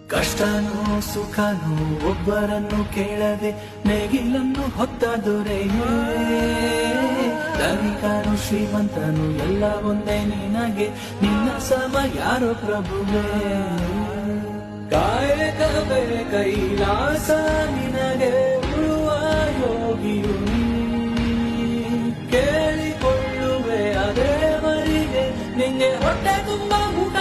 ಕಷ್ಟನೂ ಸುಖನೂ ಒಬ್ಬರನ್ನು ಕೇಳದೆ ನೇಗಿಲನ್ನು ಹೊತ್ತ ದೊರೆಯೇ. ಧನಿಕನು ಶ್ರೀಮಂತನು ಎಲ್ಲ ಒಂದೇ ನಿನಗೆ, ನಿನ್ನ ಸಮ ಯಾರೋ ಪ್ರಭುವೇ. ಕಾಯಕವೇ ಕೈಲಾಸ ನಿನಗೆ ಉಳುವ ಯೋಗಿಯು ನೀ. ಕೇಳಿಕೊಳ್ಳುವೆ ಅದೇ ಮರಿಗೆ ನಿಂಗೆ ಹೊಟ್ಟೆ ತುಂಬ ಊಟ